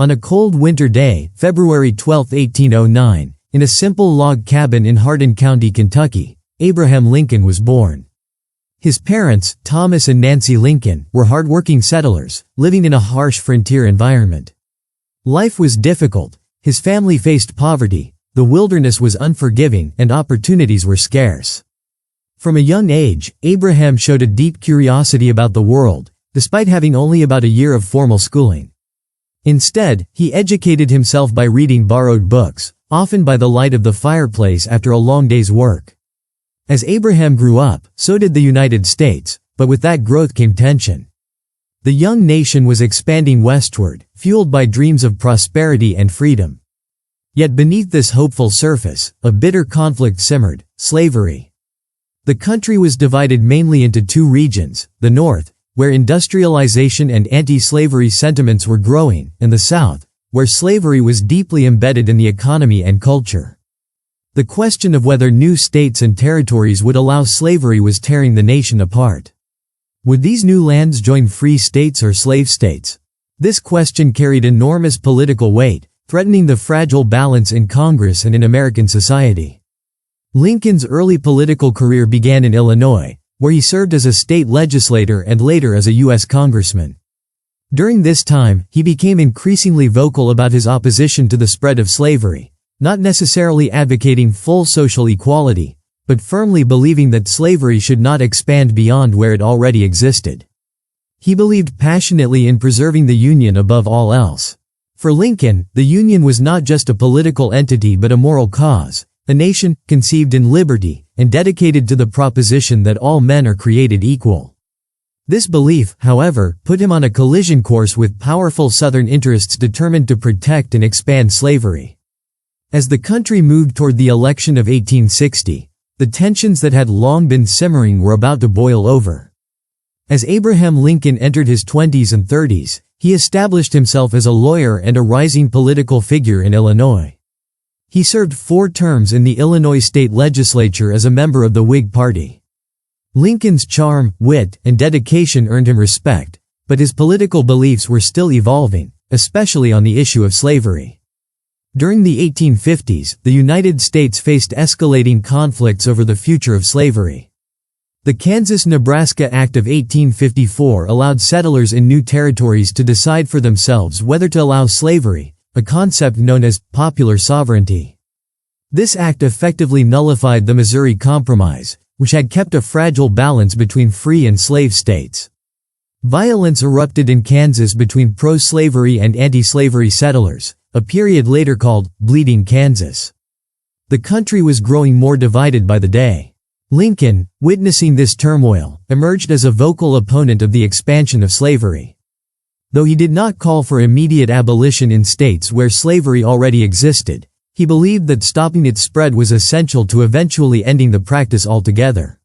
On a cold winter day, February 12, 1809, in a simple log cabin in Hardin County, Kentucky, Abraham Lincoln was born. His parents, Thomas and Nancy Lincoln, were hard-working settlers, living in a harsh frontier environment. Life was difficult, his family faced poverty, the wilderness was unforgiving, and opportunities were scarce. From a young age, Abraham showed a deep curiosity about the world, despite having only about a year of formal schooling. Instead, he educated himself by reading borrowed books, often by the light of the fireplace after a long day's work. As Abraham grew up, so did the United States, but with that growth came tension. The young nation was expanding westward, fueled by dreams of prosperity and freedom. Yet beneath this hopeful surface, a bitter conflict simmered: slavery. The country was divided mainly into two regions: the North, where industrialization and anti-slavery sentiments were growing, and the South, where slavery was deeply embedded in the economy and culture. The question of whether new states and territories would allow slavery was tearing the nation apart. Would these new lands join free states or slave states? This question carried enormous political weight, threatening the fragile balance in Congress and in American society. Lincoln's early political career began in Illinois, where he served as a state legislator and later as a U.S. congressman. During this time, he became increasingly vocal about his opposition to the spread of slavery, not necessarily advocating full social equality, but firmly believing that slavery should not expand beyond where it already existed. He believed passionately in preserving the Union above all else. For Lincoln, the Union was not just a political entity but a moral cause, a nation conceived in liberty and dedicated to the proposition that all men are created equal. This belief, however, put him on a collision course with powerful Southern interests determined to protect and expand slavery. As the country moved toward the election of 1860, the tensions that had long been simmering were about to boil over. As Abraham Lincoln entered his 20s and 30s, he established himself as a lawyer and a rising political figure in Illinois. He served 4 terms in the Illinois state legislature as a member of the Whig Party. Lincoln's charm, wit, and dedication earned him respect, but his political beliefs were still evolving, especially on the issue of slavery. During the 1850s, the United States faced escalating conflicts over the future of slavery. The Kansas-Nebraska Act of 1854 allowed settlers in new territories to decide for themselves whether to allow slavery, a concept known as popular sovereignty. This act effectively nullified the Missouri Compromise, which had kept a fragile balance between free and slave states. Violence erupted in Kansas between pro-slavery and anti-slavery settlers, a period later called Bleeding Kansas. The country was growing more divided by the day. Lincoln, witnessing this turmoil, emerged as a vocal opponent of the expansion of slavery. Though he did not call for immediate abolition in states where slavery already existed, he believed that stopping its spread was essential to eventually ending the practice altogether.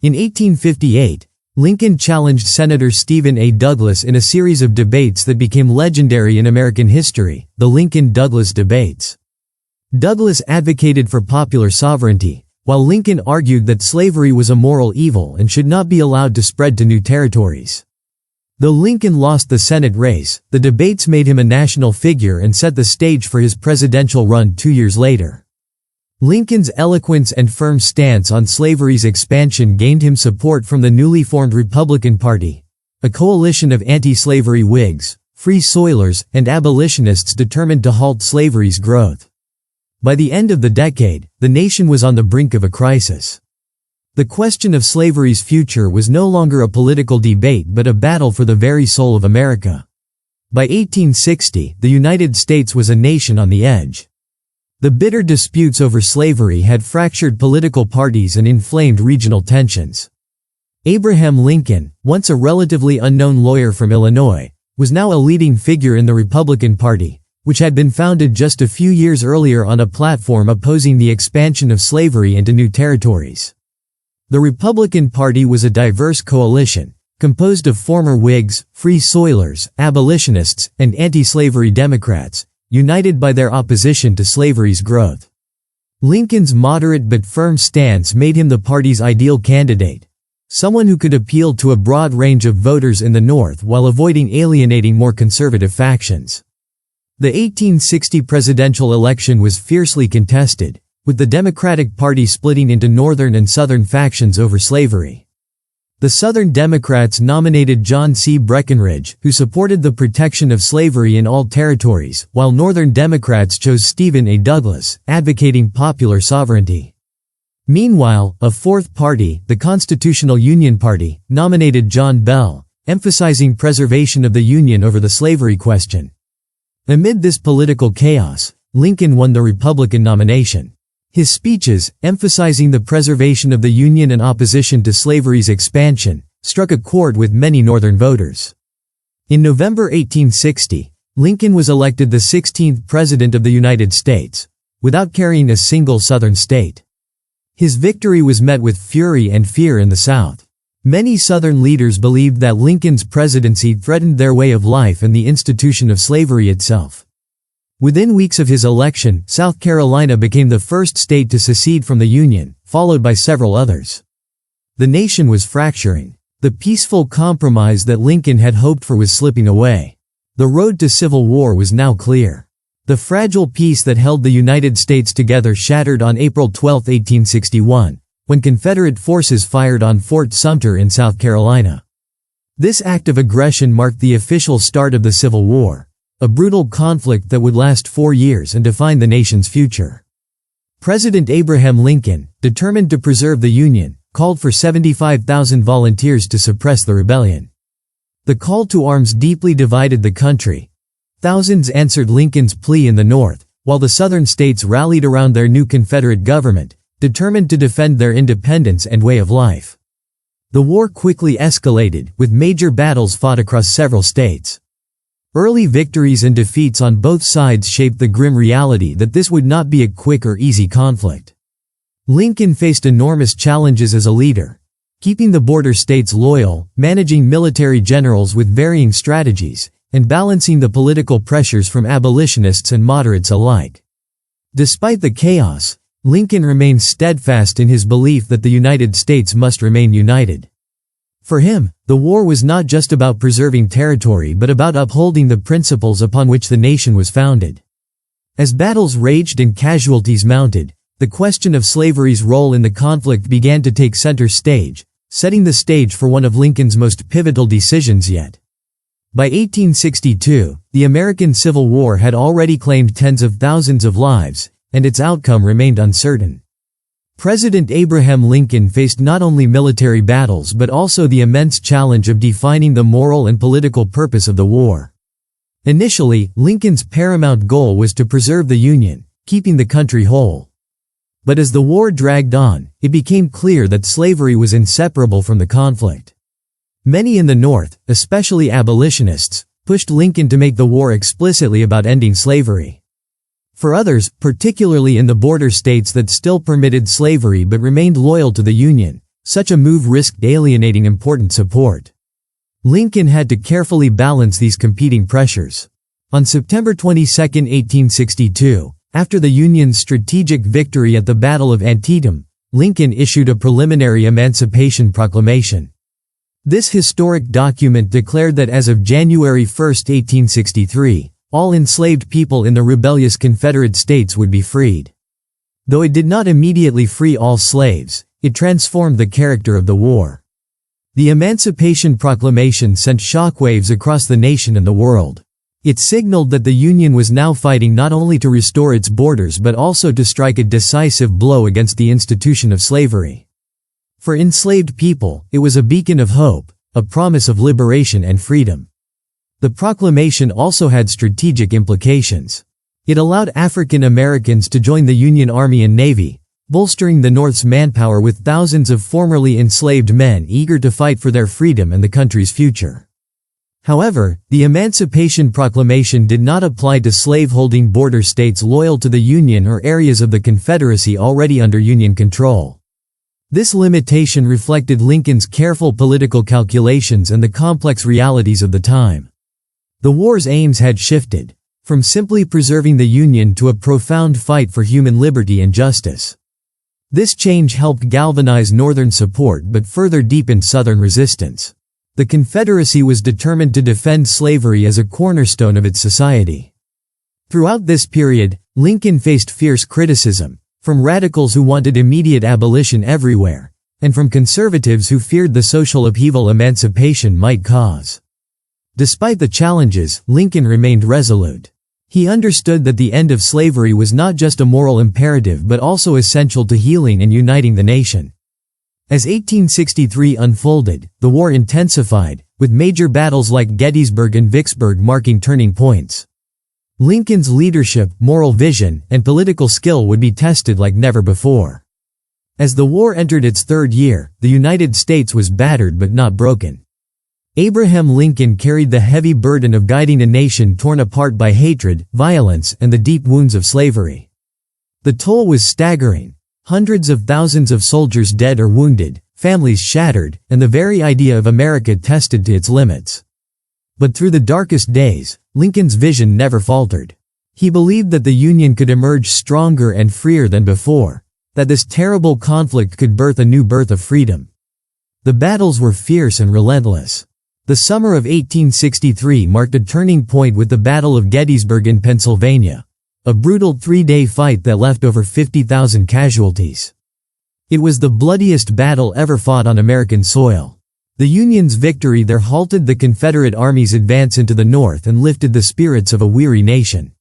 In 1858, Lincoln challenged Senator Stephen A. Douglas in a series of debates that became legendary in American history, the Lincoln-Douglas debates. Douglas advocated for popular sovereignty, while Lincoln argued that slavery was a moral evil and should not be allowed to spread to new territories. Though Lincoln lost the Senate race, the debates made him a national figure and set the stage for his presidential run 2 years later. Lincoln's eloquence and firm stance on slavery's expansion gained him support from the newly formed Republican Party, a coalition of anti-slavery Whigs, free soilers, and abolitionists determined to halt slavery's growth. By the end of the decade, the nation was on the brink of a crisis. The question of slavery's future was no longer a political debate but a battle for the very soul of America. By 1860, the United States was a nation on the edge. The bitter disputes over slavery had fractured political parties and inflamed regional tensions. Abraham Lincoln, once a relatively unknown lawyer from Illinois, was now a leading figure in the Republican Party, which had been founded just a few years earlier on a platform opposing the expansion of slavery into new territories. The Republican Party was a diverse coalition, composed of former Whigs, free soilers, abolitionists, and anti-slavery Democrats, united by their opposition to slavery's growth. Lincoln's moderate but firm stance made him the party's ideal candidate, someone who could appeal to a broad range of voters in the North while avoiding alienating more conservative factions. The 1860 presidential election was fiercely contested, with the Democratic Party splitting into Northern and Southern factions over slavery. The Southern Democrats nominated John C. Breckinridge, who supported the protection of slavery in all territories, while Northern Democrats chose Stephen A. Douglas, advocating popular sovereignty. Meanwhile, a fourth party, the Constitutional Union Party, nominated John Bell, emphasizing preservation of the Union over the slavery question. Amid this political chaos, Lincoln won the Republican nomination. His speeches, emphasizing the preservation of the Union and opposition to slavery's expansion, struck a chord with many Northern voters. In November 1860, Lincoln was elected the 16th President of the United States, without carrying a single Southern state. His victory was met with fury and fear in the South. Many Southern leaders believed that Lincoln's presidency threatened their way of life and the institution of slavery itself. Within weeks of his election, South Carolina became the first state to secede from the Union, followed by several others. The nation was fracturing. The peaceful compromise that Lincoln had hoped for was slipping away. The road to civil war was now clear. The fragile peace that held the United States together shattered on April 12, 1861, when Confederate forces fired on Fort Sumter in South Carolina. This act of aggression marked the official start of the Civil War, a brutal conflict that would last 4 years and define the nation's future. President Abraham Lincoln, determined to preserve the Union, called for 75,000 volunteers to suppress the rebellion. The call to arms deeply divided the country. Thousands answered Lincoln's plea in the North, while the Southern states rallied around their new Confederate government, determined to defend their independence and way of life. The war quickly escalated, with major battles fought across several states. Early victories and defeats on both sides shaped the grim reality that this would not be a quick or easy conflict. Lincoln faced enormous challenges as a leader, keeping the border states loyal, managing military generals with varying strategies, and balancing the political pressures from abolitionists and moderates alike. Despite the chaos, Lincoln remained steadfast in his belief that the United States must remain united. For him, the war was not just about preserving territory but about upholding the principles upon which the nation was founded. As battles raged and casualties mounted, the question of slavery's role in the conflict began to take center stage, setting the stage for one of Lincoln's most pivotal decisions yet. By 1862, the American Civil War had already claimed tens of thousands of lives, and its outcome remained uncertain. President Abraham Lincoln faced not only military battles but also the immense challenge of defining the moral and political purpose of the war. Initially, Lincoln's paramount goal was to preserve the Union, keeping the country whole. But as the war dragged on, it became clear that slavery was inseparable from the conflict. Many in the North, especially abolitionists, pushed Lincoln to make the war explicitly about ending slavery. For others, particularly in the border states that still permitted slavery but remained loyal to the Union, such a move risked alienating important support. Lincoln had to carefully balance these competing pressures. On September 22, 1862, after the Union's strategic victory at the Battle of Antietam, Lincoln issued a preliminary Emancipation Proclamation. This historic document declared that as of January 1, 1863, all enslaved people in the rebellious Confederate States would be freed. Though it did not immediately free all slaves, it transformed the character of the war. The Emancipation Proclamation sent shockwaves across the nation and the world. It signaled that the Union was now fighting not only to restore its borders but also to strike a decisive blow against the institution of slavery. For enslaved people, it was a beacon of hope, a promise of liberation and freedom. The proclamation also had strategic implications. It allowed African Americans to join the Union Army and Navy, bolstering the North's manpower with thousands of formerly enslaved men eager to fight for their freedom and the country's future. However, the Emancipation Proclamation did not apply to slave-holding border states loyal to the Union or areas of the Confederacy already under Union control. This limitation reflected Lincoln's careful political calculations and the complex realities of the time. The war's aims had shifted, from simply preserving the Union to a profound fight for human liberty and justice. This change helped galvanize Northern support but further deepened Southern resistance. The Confederacy was determined to defend slavery as a cornerstone of its society. Throughout this period, Lincoln faced fierce criticism, from radicals who wanted immediate abolition everywhere, and from conservatives who feared the social upheaval emancipation might cause. Despite the challenges, Lincoln remained resolute. He understood that the end of slavery was not just a moral imperative but also essential to healing and uniting the nation. As 1863 unfolded, the war intensified, with major battles like Gettysburg and Vicksburg marking turning points. Lincoln's leadership, moral vision, and political skill would be tested like never before. As the war entered its third year, the United States was battered but not broken. Abraham Lincoln carried the heavy burden of guiding a nation torn apart by hatred, violence, and the deep wounds of slavery. The toll was staggering. Hundreds of thousands of soldiers dead or wounded, families shattered, and the very idea of America tested to its limits. But through the darkest days, Lincoln's vision never faltered. He believed that the Union could emerge stronger and freer than before, that this terrible conflict could birth a new birth of freedom. The battles were fierce and relentless. The summer of 1863 marked a turning point with the Battle of Gettysburg in Pennsylvania, a brutal three-day fight that left over 50,000 casualties. It was the bloodiest battle ever fought on American soil. The Union's victory there halted the Confederate Army's advance into the North and lifted the spirits of a weary nation.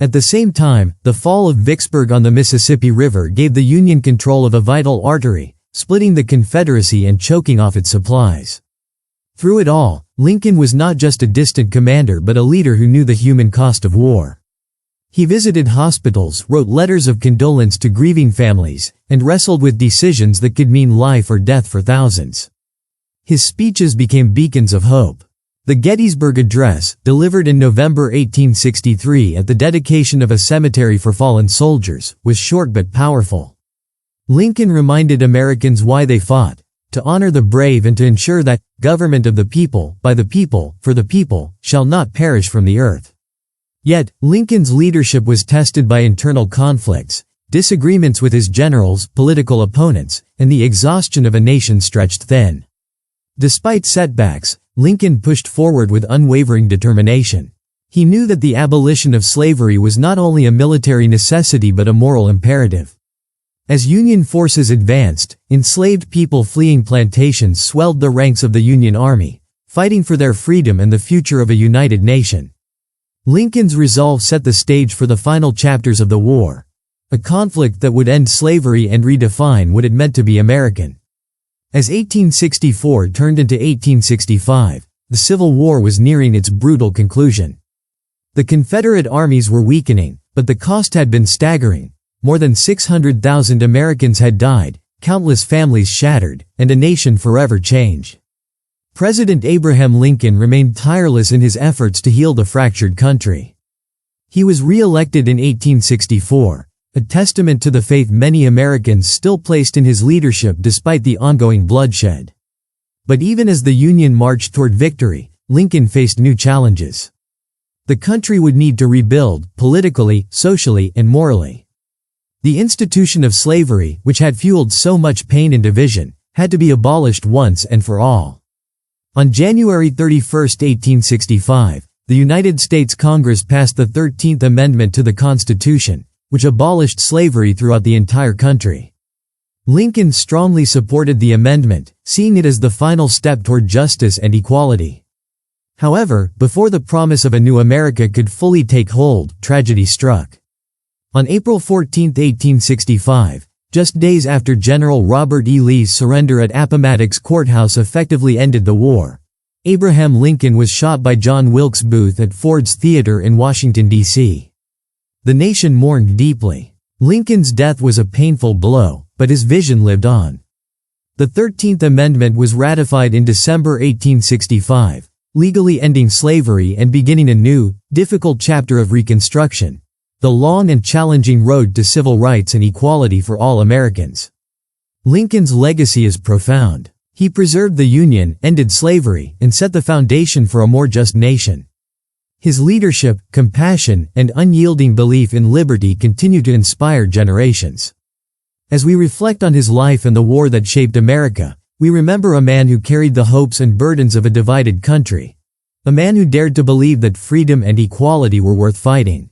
At the same time, the fall of Vicksburg on the Mississippi River gave the Union control of a vital artery, splitting the Confederacy and choking off its supplies. Through it all, Lincoln was not just a distant commander but a leader who knew the human cost of war. He visited hospitals, wrote letters of condolence to grieving families, and wrestled with decisions that could mean life or death for thousands. His speeches became beacons of hope. The Gettysburg Address, delivered in November 1863 at the dedication of a cemetery for fallen soldiers, was short but powerful. Lincoln reminded Americans why they fought: to honor the brave and to ensure that government of the people, by the people, for the people, shall not perish from the earth. Yet, Lincoln's leadership was tested by internal conflicts, disagreements with his generals, political opponents, and the exhaustion of a nation stretched thin. Despite setbacks, Lincoln pushed forward with unwavering determination. He knew that the abolition of slavery was not only a military necessity but a moral imperative. As Union forces advanced, enslaved people fleeing plantations swelled the ranks of the Union Army, fighting for their freedom and the future of a united nation. Lincoln's resolve set the stage for the final chapters of the war, a conflict that would end slavery and redefine what it meant to be American. As 1864 turned into 1865, the Civil War was nearing its brutal conclusion. The Confederate armies were weakening, but the cost had been staggering. More than 600,000 Americans had died, countless families shattered, and a nation forever changed. President Abraham Lincoln remained tireless in his efforts to heal the fractured country. He was re-elected in 1864, a testament to the faith many Americans still placed in his leadership despite the ongoing bloodshed. But even as the Union marched toward victory, Lincoln faced new challenges. The country would need to rebuild, politically, socially, and morally. The institution of slavery, which had fueled so much pain and division, had to be abolished once and for all. On January 31, 1865, the United States Congress passed the 13th Amendment to the Constitution, which abolished slavery throughout the entire country. Lincoln strongly supported the amendment, seeing it as the final step toward justice and equality. However, before the promise of a new America could fully take hold, tragedy struck. On April 14, 1865, just days after General Robert E. Lee's surrender at Appomattox Courthouse effectively ended the war, Abraham Lincoln was shot by John Wilkes Booth at Ford's Theater in Washington, D.C. The nation mourned deeply. Lincoln's death was a painful blow, but his vision lived on. The 13th Amendment was ratified in December 1865, legally ending slavery and beginning a new, difficult chapter of Reconstruction, the long and challenging road to civil rights and equality for all Americans. Lincoln's legacy is profound. He preserved the Union, ended slavery, and set the foundation for a more just nation. His leadership, compassion, and unyielding belief in liberty continue to inspire generations. As we reflect on his life and the war that shaped America, we remember a man who carried the hopes and burdens of a divided country. A man who dared to believe that freedom and equality were worth fighting.